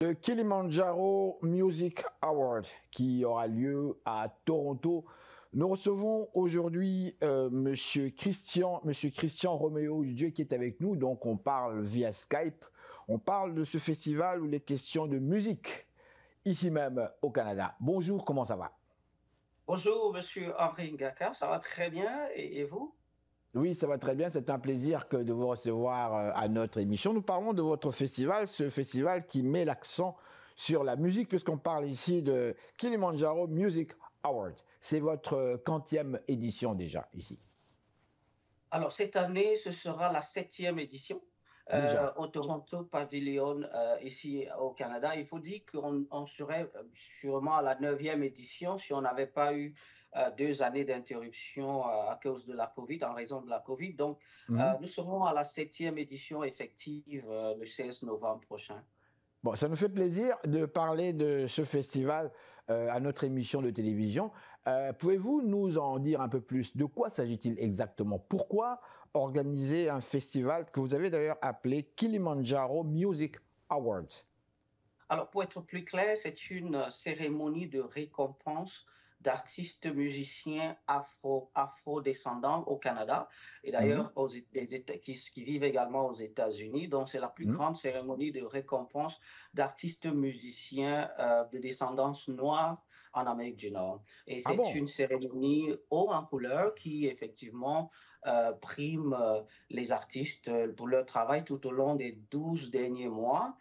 Le Kilimanjaro Music Award qui aura lieu à Toronto. Nous recevons aujourd'hui Monsieur Christian Roméo Dieu qui est avec nous. Donc on parle via Skype. On parle de ce festival où il est question de musique ici même au Canada. Bonjour, comment ça va? Bonjour, monsieur Henri Ngaka, ça va très bien et vous? Oui, ça va très bien. C'est un plaisir de vous recevoir à notre émission. Nous parlons de votre festival, ce festival qui met l'accent sur la musique, puisqu'on parle ici de Kilimanjaro Music Award. C'est votre quantième édition déjà ici. Alors, cette année, ce sera la 7e édition Déjà. au Toronto Pavilion, ici au Canada. Il faut dire qu'on serait sûrement à la 9e édition si on n'avait pas eu 2 années d'interruption à cause de la COVID, en raison de la COVID. Donc, nous serons à la 7e édition effective le 16 novembre prochain. Bon, ça nous fait plaisir de parler de ce festival à notre émission de télévision. Pouvez-vous nous en dire un peu plus? De quoi s'agit-il exactement? Pourquoi organiser un festival que vous avez d'ailleurs appelé Kilimanjaro Music Awards? Alors, pour être plus clair, c'est une cérémonie de récompense d'artistes musiciens afro-descendants au Canada et d'ailleurs qui vivent également aux États-Unis. Donc, c'est la plus grande cérémonie de récompense d'artistes musiciens de descendance noire en Amérique du Nord. Et c'est une cérémonie haut en couleur qui, effectivement, prime les artistes pour leur travail tout au long des 12 derniers mois.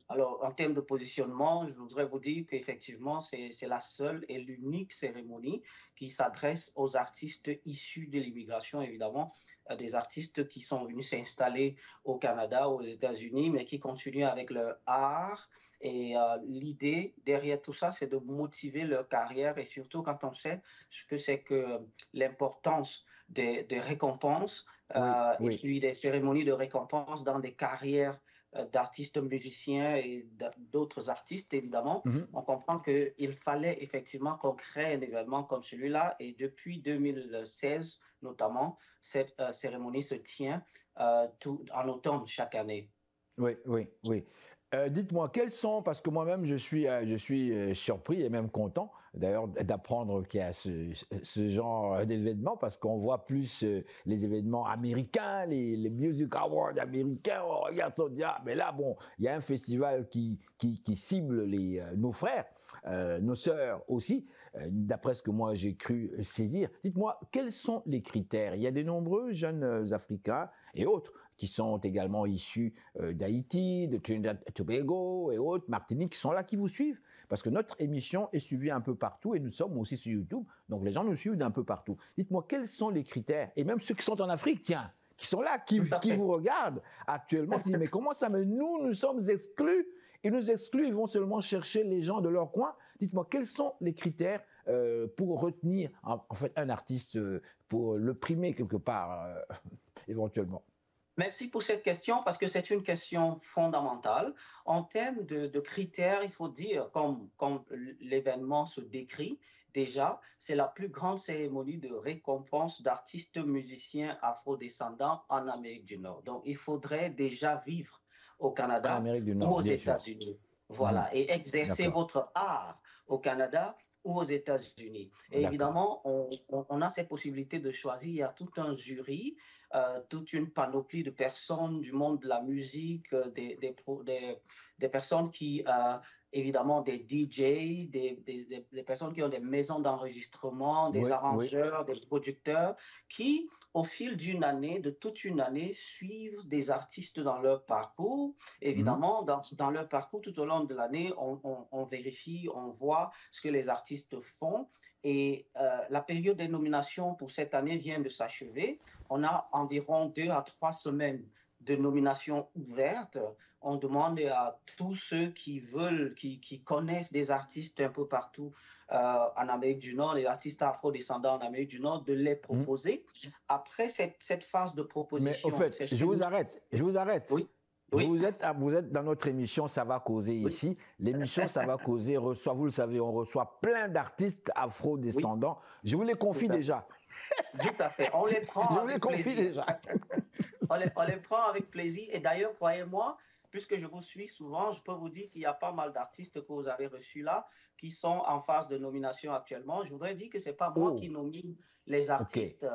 Alors, en termes de positionnement, je voudrais vous dire qu'effectivement, c'est la seule et l'unique cérémonie qui s'adresse aux artistes issus de l'immigration, évidemment, des artistes qui sont venus s'installer au Canada, aux États-Unis, mais qui continuent avec leur art. Et l'idée derrière tout ça, c'est de motiver leur carrière et surtout quand on sait ce que c'est que l'importance des récompenses et puis des cérémonies de récompense dans des carrières d'artistes musiciens et d'autres artistes, évidemment. On comprend qu'il fallait effectivement qu'on crée un événement comme celui-là. Et depuis 2016, notamment, cette cérémonie se tient en automne chaque année. Oui. Dites-moi, quels sont, parce que moi-même je suis surpris et même content d'ailleurs d'apprendre qu'il y a ce genre d'événements, parce qu'on voit plus les événements américains, les Music Awards américains, on regarde ça, on dit, ah, mais là, bon, il y a un festival qui cible nos frères, nos sœurs aussi, d'après ce que moi j'ai cru saisir. Dites-moi, quels sont les critères? Il y a de nombreux jeunes Africains et autres qui sont également issus d'Haïti, de Trinidad et Tobago et autres, Martinique, qui sont là, qui vous suivent. Parce que notre émission est suivie un peu partout et nous sommes aussi sur YouTube. Donc les gens nous suivent d'un peu partout. Dites-moi, quels sont les critères? Et même ceux qui sont en Afrique, tiens, qui sont là, qui vous regardent actuellement, qui disent, mais comment ça, mais nous sommes exclus. Ils nous excluent, ils vont seulement chercher les gens de leur coin. Dites-moi, quels sont les critères pour retenir en fait un artiste, pour le primer quelque part, éventuellement? Merci pour cette question parce que c'est une question fondamentale. En termes de critères, il faut dire, comme l'événement se décrit, déjà, c'est la plus grande cérémonie de récompense d'artistes musiciens afrodescendants en Amérique du Nord. Donc, il faudrait déjà vivre au En Canada Amérique du ou Nord, aux bien sûr. États-Unis. Voilà, et exercer votre art au Canada ou aux États-Unis. Et évidemment, on a cette possibilité de choisir. Il y a tout un jury, toute une panoplie de personnes du monde de la musique, des personnes qui, évidemment, des DJ, des personnes qui ont des maisons d'enregistrement, des arrangeurs, des producteurs, qui, au fil d'une année, de toute une année, suivent des artistes dans leur parcours. Évidemment, dans leur parcours, tout au long de l'année, on vérifie, on voit ce que les artistes font. Et la période des nominations pour cette année vient de s'achever. On a environ 2 à 3 semaines de nominations ouvertes. On demande à tous ceux qui veulent, qui connaissent des artistes un peu partout en Amérique du Nord, les artistes afro-descendants en Amérique du Nord, de les proposer. Après cette phase de proposition... Mais au fait, je vous arrête. Oui. Vous êtes dans notre émission Ça va causer ici. L'émission Ça va causer reçoit, vous le savez, on reçoit plein d'artistes afro-descendants. Je vous les confie déjà. Tout à fait. On les prend je vous les confie déjà. On les prend avec plaisir. Et d'ailleurs, croyez-moi, puisque je vous suis souvent, je peux vous dire qu'il y a pas mal d'artistes que vous avez reçus là qui sont en phase de nomination actuellement. Je voudrais dire que ce n'est pas moi qui Oh, nomine les ok. artistes.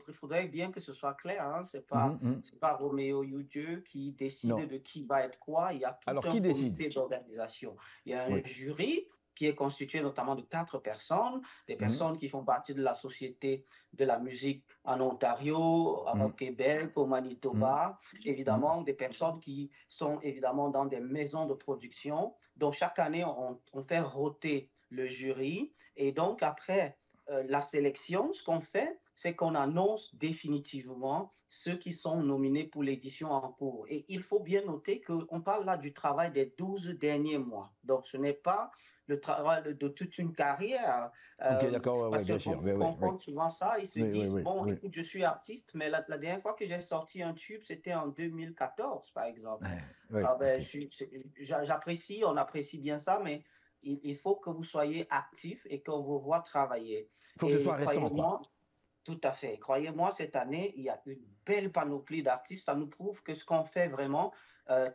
Il faudrait bien que ce soit clair. Hein. Ce n'est Mhm, mhm. pas Roméo Dieu qui décide Non. de qui va être quoi. Il y a tout Alors, un qui décide? comité d'organisation. Il y a un Oui. jury qui est constitué notamment de 4 personnes, des Mhm, personnes qui font partie de la Société de la musique en Ontario, au mhm, Québec, au mhm, Manitoba, mhm. évidemment, des personnes qui sont évidemment dans des maisons de production. Donc, chaque année, on fait roter le jury. Et donc, après la sélection, ce qu'on fait, c'est qu'on annonce définitivement ceux qui sont nominés pour l'édition en cours. Et il faut bien noter qu'on parle là du travail des 12 derniers mois. Donc, ce n'est pas le travail de toute une carrière, Ok, d'accord, ouais, ouais, parce que bien sûr. Oui, beaucoup oui, oui. confondent souvent ça. Ils se Oui, oui, disent, oui, bon, oui. écoute, je suis artiste, mais la dernière fois que j'ai sorti un tube, c'était en 2014, par exemple. Ouais, oui, Ah ben, ok. j'apprécie, on apprécie bien ça, mais il faut que vous soyez actif et qu'on vous voit travailler. Il faut que ce Et soit récent, quoi. croyez-moi, tout à fait. Croyez-moi, cette année, il y a une belle panoplie d'artistes. Ça nous prouve que ce qu'on fait vraiment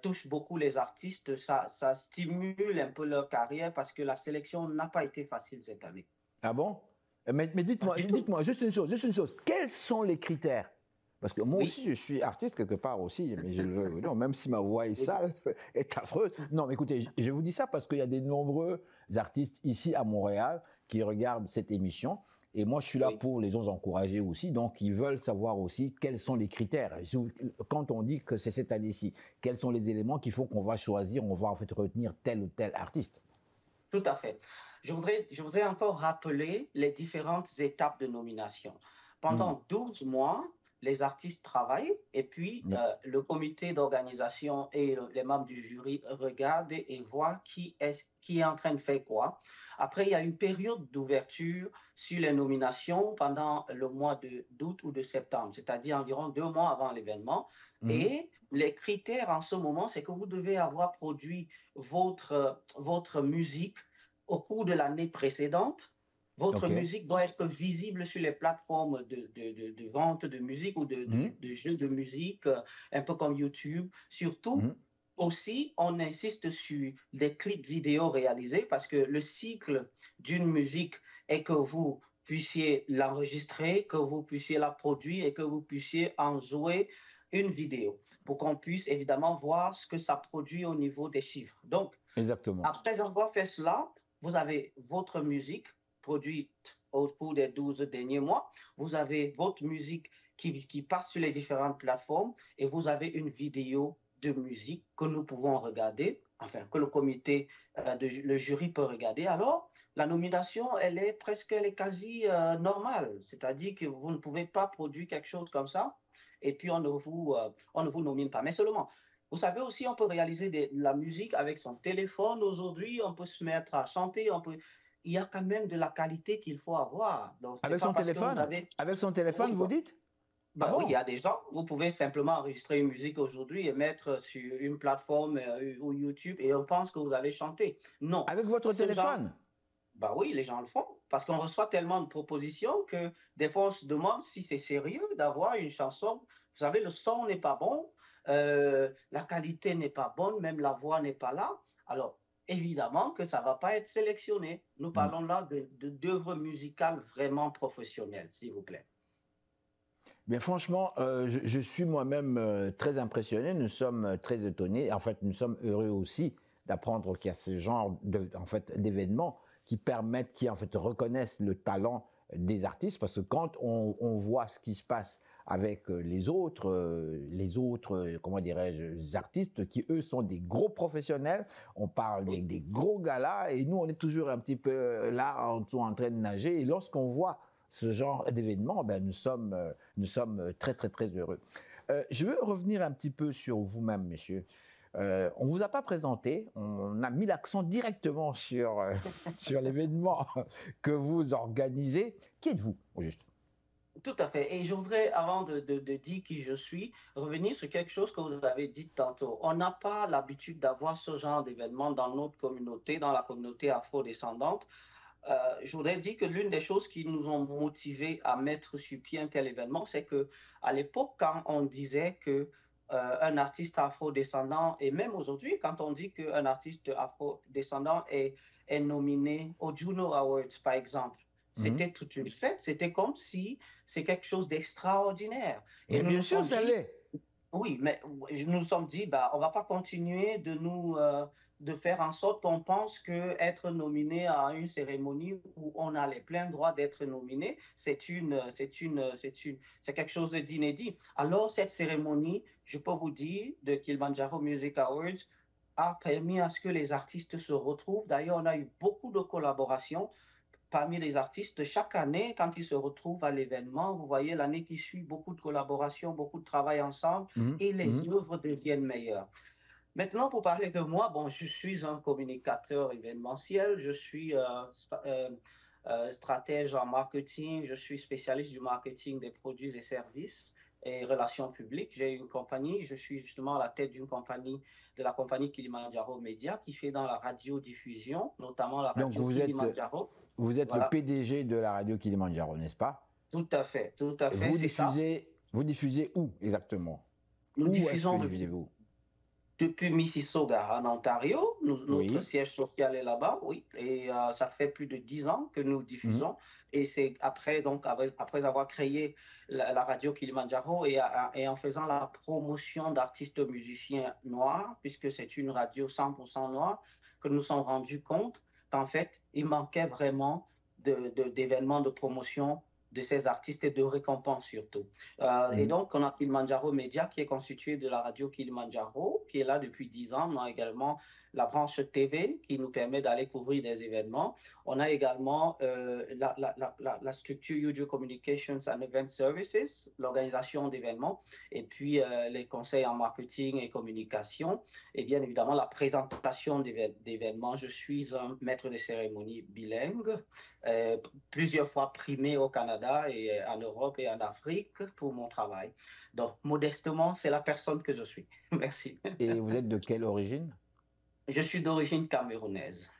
touche beaucoup les artistes. Ça stimule un peu leur carrière parce que la sélection n'a pas été facile cette année. Ah bon? Mais Pas du tout. dites-moi juste une chose. Quels sont les critères? Parce que moi Oui. aussi, je suis artiste quelque part aussi, mais je le veux ou non, même si ma voix est Oui. sale, est affreuse. Non, mais écoutez, je vous dis ça parce qu'il y a des nombreux artistes ici à Montréal qui regardent cette émission. Et moi, je suis là Oui. pour les encourager aussi. Donc, ils veulent savoir aussi quels sont les critères. Quand on dit que c'est cette année-ci, quels sont les éléments qu'il faut qu'on va choisir, on va en fait retenir tel ou tel artiste. Tout à fait. Je voudrais encore rappeler les différentes étapes de nomination. Mhm. Pendant 12 mois, les artistes travaillent et puis Oui. le comité d'organisation et les membres du jury regardent et voient qui est en train de faire quoi. Après, il y a une période d'ouverture sur les nominations pendant le mois d'août ou de septembre, c'est-à-dire environ 2 mois avant l'événement. Mhm. Et les critères en ce moment, c'est que vous devez avoir produit votre musique au cours de l'année précédente. Votre OK. musique doit être visible sur les plateformes de vente de musique ou Mhm. de jeux de musique, un peu comme YouTube. Surtout, Mhm. aussi, on insiste sur des clips vidéo réalisés parce que le cycle d'une musique est que vous puissiez l'enregistrer, que vous puissiez la produire et que vous puissiez en jouer une vidéo pour qu'on puisse évidemment voir ce que ça produit au niveau des chiffres. Donc, Exactement. après avoir fait cela, vous avez votre musique produite au cours des 12 derniers mois, vous avez votre musique qui passe sur les différentes plateformes et vous avez une vidéo de musique que nous pouvons regarder, enfin que le comité, le jury peut regarder. Alors, la nomination, elle est quasi normale, c'est-à-dire que vous ne pouvez pas produire quelque chose comme ça et puis on ne vous nomine pas. Mais seulement, vous savez aussi, on peut réaliser de la musique avec son téléphone aujourd'hui, on peut se mettre à chanter, il y a quand même de la qualité qu'il faut avoir. Donc, ce n'est Avec pas son parce que vous téléphone? avez... Avec son téléphone, Oui, vous bon. dites? Ah Ben oui, il y bon? a des gens, vous pouvez simplement enregistrer une musique aujourd'hui et mettre sur une plateforme ou YouTube et on pense que vous allez chanter. Non, Avec votre ce genre, téléphone? ben oui, les gens le font parce qu'on reçoit tellement de propositions que des fois on se demande si c'est sérieux d'avoir une chanson. Vous savez, le son n'est pas bon, la qualité n'est pas bonne, même la voix n'est pas là. Alors, évidemment que ça ne va pas être sélectionné. Nous Hmm. parlons là d'œuvres musicales vraiment professionnelles, s'il vous plaît. Bien, franchement, je suis moi-même très impressionné. Nous sommes très étonnés. En fait, nous sommes heureux aussi d'apprendre qu'il y a ce genre en fait, d'événements qui permettent, qui en fait reconnaissent le talent des artistes. Parce que quand on voit ce qui se passe avec les autres, comment dirais-je, artistes qui eux sont des gros professionnels, on parle des gros galas et nous on est toujours un petit peu là en train de nager. Et lorsqu'on voit ce genre d'événement, ben, nous sommes très, très, très heureux. Je veux revenir un petit peu sur vous-même, messieurs. On ne vous a pas présenté, on a mis l'accent directement sur, sur l'événement que vous organisez. Qui êtes-vous, au juste? Tout à fait. Et je voudrais, avant de dire qui je suis, revenir sur quelque chose que vous avez dit tantôt. On n'a pas l'habitude d'avoir ce genre d'événement dans notre communauté, dans la communauté afro-descendante. Je voudrais dire que l'une des choses qui nous ont motivés à mettre sur pied un tel événement, c'est que à l'époque, quand on disait que un artiste afro-descendant, et même aujourd'hui, quand on dit qu'un artiste afro-descendant est nominé aux Juno Awards, par exemple, Mhm. c'était toute une fête, c'était comme si c'est quelque chose d'extraordinaire. Et Mais nous bien nous sûr, sommes ça dit, l'est. oui, mais nous nous sommes dit, bah, on ne va pas continuer de faire en sorte qu'on pense qu'être nominé à une cérémonie où on a les pleins droits d'être nominé, c'est quelque chose d'inédit. Alors, cette cérémonie, je peux vous dire, de Kilimanjaro Music Awards, a permis à ce que les artistes se retrouvent. D'ailleurs, on a eu beaucoup de collaborations parmi les artistes. Chaque année, quand ils se retrouvent à l'événement, vous voyez l'année qui suit, beaucoup de collaborations, beaucoup de travail ensemble Mhm. et les Mhm. œuvres deviennent meilleures. Maintenant, pour parler de moi, bon, je suis un communicateur événementiel, je suis stratège en marketing, je suis spécialiste du marketing des produits et services et relations publiques. J'ai une compagnie, je suis justement à la tête d'une compagnie, de la compagnie Kilimanjaro Media, qui fait dans la radiodiffusion, notamment la Donc, radio Kilimanjaro. vous êtes le Voilà, PDG de la radio Kilimanjaro, n'est-ce pas? tout à fait, c'est ça. Vous diffusez où exactement? Nous Où est-ce que diffusons diffusez-vous? depuis Mississauga en Ontario. Notre Oui. siège social est là-bas, oui. Et ça fait plus de 10 ans que nous Mhm. diffusons. Et c'est après, donc, après avoir créé la radio Kilimanjaro et en faisant la promotion d'artistes musiciens noirs, puisque c'est une radio 100% noire, que nous nous sommes rendus compte qu'en fait, il manquait vraiment d'événements de promotion de ces artistes et de récompenses surtout. Et Mhm. donc, on a Kilimanjaro Media qui est constitué de la radio Kilimanjaro, qui est là depuis 10 ans. On a également la branche TV qui nous permet d'aller couvrir des événements. On a également la structure UJ Communications and Event Services, l'organisation d'événements, et puis les conseils en marketing et communication, et bien évidemment la présentation d'événements. Je suis un maître de cérémonie bilingue, euh, plusieurs fois primé au Canada et en Europe et en Afrique pour mon travail. Donc, modestement, c'est la personne que je suis. Merci. Et vous êtes de quelle origine? Je suis d'origine camerounaise.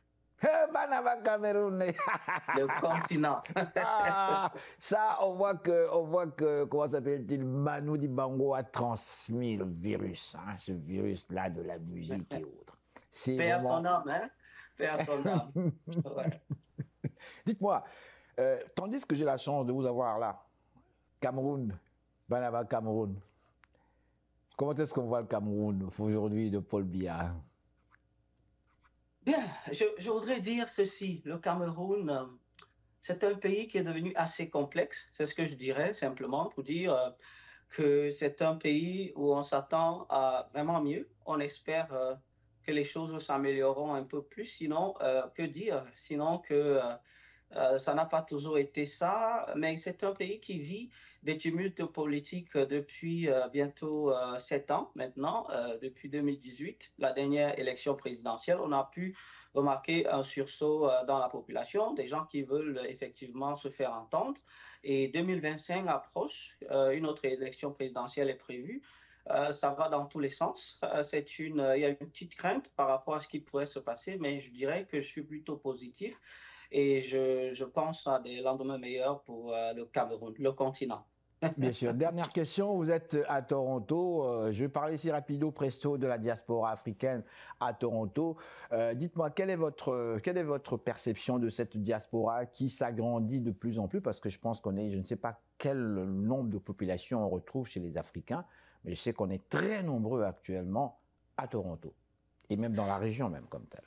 Banaba Cameroun. Le continent. Ah, ça, on voit que, comment s'appelle-t-il, Manu Dibango a transmis le virus, hein, ce virus-là de la musique et autres. C'est Paix à son vraiment. âme, hein? Paix à son âme. Ouais. Dites-moi, tandis que j'ai la chance de vous avoir là, Cameroun, Banaba Cameroun, comment est-ce qu'on voit le Cameroun aujourd'hui de Paul Biya? Bien, je voudrais dire ceci. Le Cameroun, c'est un pays qui est devenu assez complexe. C'est ce que je dirais simplement pour dire que c'est un pays où on s'attend à vraiment mieux. On espère que les choses s'amélioreront un peu plus. Sinon, que dire? Sinon que ça n'a pas toujours été ça, mais c'est un pays qui vit des tumultes politiques depuis bientôt 7 ans maintenant, depuis 2018, la dernière élection présidentielle. On a pu remarquer un sursaut dans la population, des gens qui veulent effectivement se faire entendre. Et 2025 approche, une autre élection présidentielle est prévue. Ça va dans tous les sens. Il y a une petite crainte par rapport à ce qui pourrait se passer, mais je dirais que je suis plutôt positif et je pense à des lendemains meilleurs pour le Cameroun, le continent. Bien sûr. Dernière question, vous êtes à Toronto. Je vais parler ici rapido presto de la diaspora africaine à Toronto. Dites-moi, quelle est votre perception de cette diaspora qui s'agrandit de plus en plus? Parce que je pense qu'on est, je ne sais pas quel nombre de populations on retrouve chez les Africains, mais je sais qu'on est très nombreux actuellement à Toronto, et même dans la région même comme telle.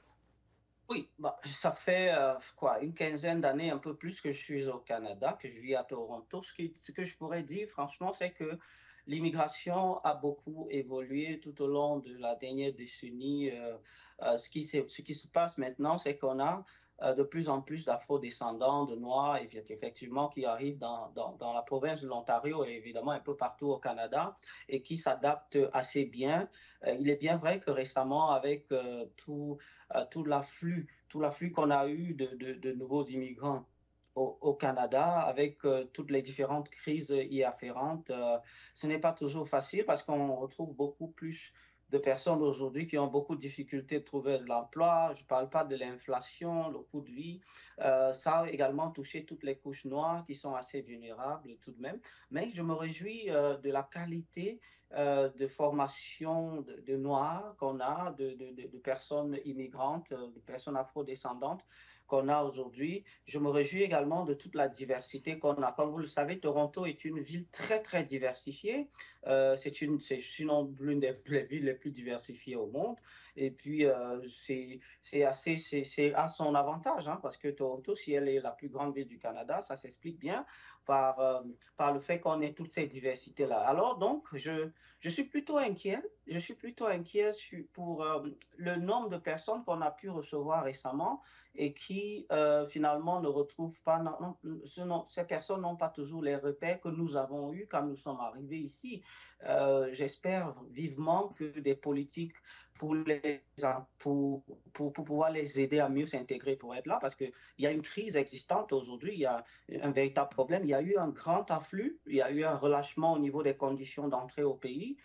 Oui, bah, ça fait quoi, une quinzaine d'années, un peu plus que je suis au Canada, que je vis à Toronto. Ce que je pourrais dire, franchement, c'est que l'immigration a beaucoup évolué tout au long de la dernière décennie. Ce qui se passe maintenant, c'est qu'on a de plus en plus d'afro-descendants, de Noirs, effectivement, qui arrivent dans la province de l'Ontario et évidemment un peu partout au Canada et qui s'adaptent assez bien. Il est bien vrai que récemment, avec tout l'afflux qu'on a eu de nouveaux immigrants au Canada, avec toutes les différentes crises y afférentes, ce n'est pas toujours facile parce qu'on retrouve beaucoup plus de personnes aujourd'hui qui ont beaucoup de difficultés de trouver de l'emploi. Je ne parle pas de l'inflation, le coût de vie. Ça a également touché toutes les couches noires qui sont assez vulnérables tout de même. Mais je me réjouis de la qualité de formation de Noirs qu'on a, de personnes immigrantes, de personnes afrodescendantes qu'on a aujourd'hui. Je me réjouis également de toute la diversité qu'on a. Comme vous le savez, Toronto est une ville très, très diversifiée. C'est sinon l'une des villes les plus diversifiées au monde. Et puis, c'est à son avantage, hein, parce que Toronto, si elle est la plus grande ville du Canada, ça s'explique bien par le fait qu'on ait toutes ces diversités-là. Alors, donc, je suis plutôt inquiet. Je suis plutôt inquiet pour le nombre de personnes qu'on a pu recevoir récemment et qui finalement ne retrouvent pas, ces personnes n'ont pas toujours les repères que nous avons eus quand nous sommes arrivés ici. J'espère vivement que des politiques pour pouvoir les aider à mieux s'intégrer pour être là, parce qu'il y a une crise existante aujourd'hui, il y a un véritable problème, il y a eu un grand afflux, il y a eu un relâchement au niveau des conditions d'entrée au pays.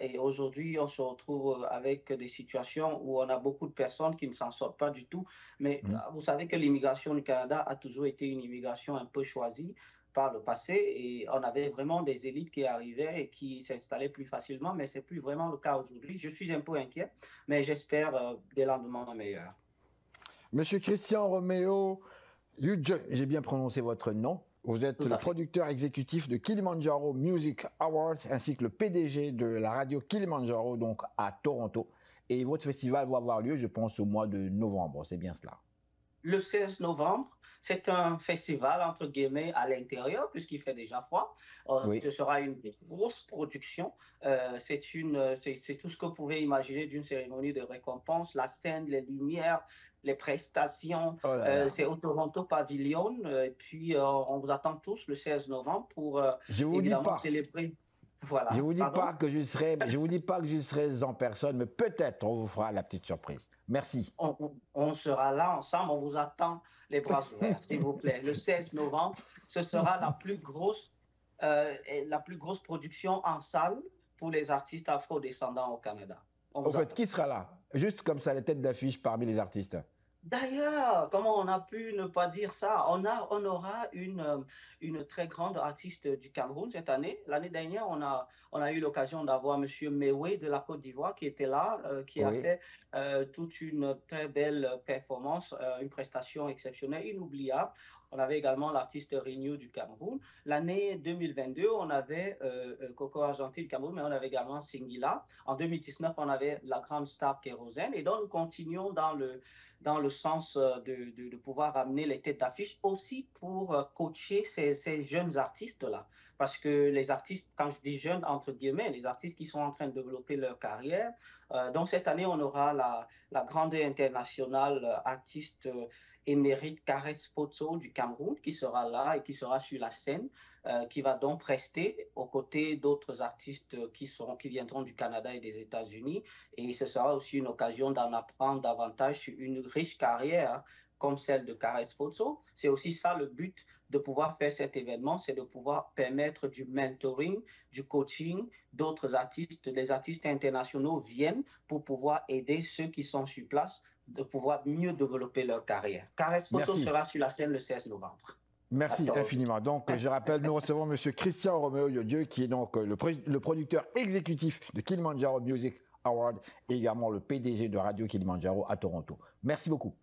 Et aujourd'hui, on se retrouve avec des situations où on a beaucoup de personnes qui ne s'en sortent pas du tout. Mais vous savez que l'immigration du Canada a toujours été une immigration un peu choisie par le passé, et on avait vraiment des élites qui arrivaient et qui s'installaient plus facilement, mais ce n'est plus vraiment le cas aujourd'hui. Je suis un peu inquiet, mais j'espère des lendemains meilleurs. Monsieur Christian Romeo Udje, j'ai bien prononcé votre nom. Vous êtes le producteur exécutif de Kilimanjaro Music Awards ainsi que le PDG de la radio Kilimanjaro, donc à Toronto. Et votre festival va avoir lieu, je pense, au mois de novembre. C'est bien cela? Le 16 novembre, c'est un festival, entre guillemets, à l'intérieur, puisqu'il fait déjà froid. Oui. Ce sera une grosse production. C'est tout ce que vous pouvez imaginer d'une cérémonie de récompense. La scène, les lumières, les prestations. C'est au Toronto Pavilion. Et puis, on vous attend tous le 16 novembre pour évidemment célébrer. Voilà. Je vous dis pas que je serai en personne, mais peut-être on vous fera la petite surprise. Merci. On sera là ensemble, on vous attend les bras ouverts, s'il vous plaît. Le 16 novembre, ce sera la plus grosse production en salle pour les artistes afro-descendants au Canada. En fait, qui sera là? Juste comme ça, les têtes d'affiche parmi les artistes. D'ailleurs, comment on a pu ne pas dire ça? On aura une très grande artiste du Cameroun cette année. L'année dernière, on a eu l'occasion d'avoir M. Mewe de la Côte d'Ivoire qui était là, qui a fait toute une très belle performance, une prestation exceptionnelle, inoubliable. On avait également l'artiste Renew du Cameroun. L'année 2022, on avait Coco Argentine du Cameroun, mais on avait également Singila. En 2019, on avait la grande star Kérosène. Et donc, nous continuons dans le sens de pouvoir amener les têtes d'affiche aussi pour coacher ces jeunes artistes-là. Parce que les artistes, quand je dis jeunes, entre guillemets, les artistes qui sont en train de développer leur carrière. Donc, cette année, on aura la grande internationale artiste émérite Karès Potso du Cameroun qui sera là et qui sera sur la scène, qui va donc prester aux côtés d'autres artistes qui viendront du Canada et des États-Unis. Et ce sera aussi une occasion d'en apprendre davantage sur une riche carrière comme celle de Karès Potso. C'est aussi ça le but de pouvoir faire cet événement, c'est de pouvoir permettre du mentoring, du coaching, d'autres artistes, les artistes internationaux viennent pour pouvoir aider ceux qui sont sur place de pouvoir mieux développer leur carrière. Karès Potso sera sur la scène le 16 novembre. Merci infiniment. Donc, je rappelle, nous recevons M. Christian Romeo Udje, qui est donc le producteur exécutif de Kilimanjaro Music Award et également le PDG de Radio Kilimanjaro à Toronto. Merci beaucoup.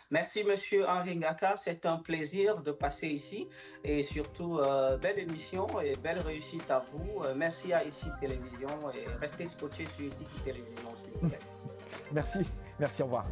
Merci, M. Henri Ngaka. C'est un plaisir de passer ici et surtout, belle émission et belle réussite à vous. Merci à ICI Télévision et restez scotchés sur ICI Télévision, s'il vous plaît. Merci, au revoir.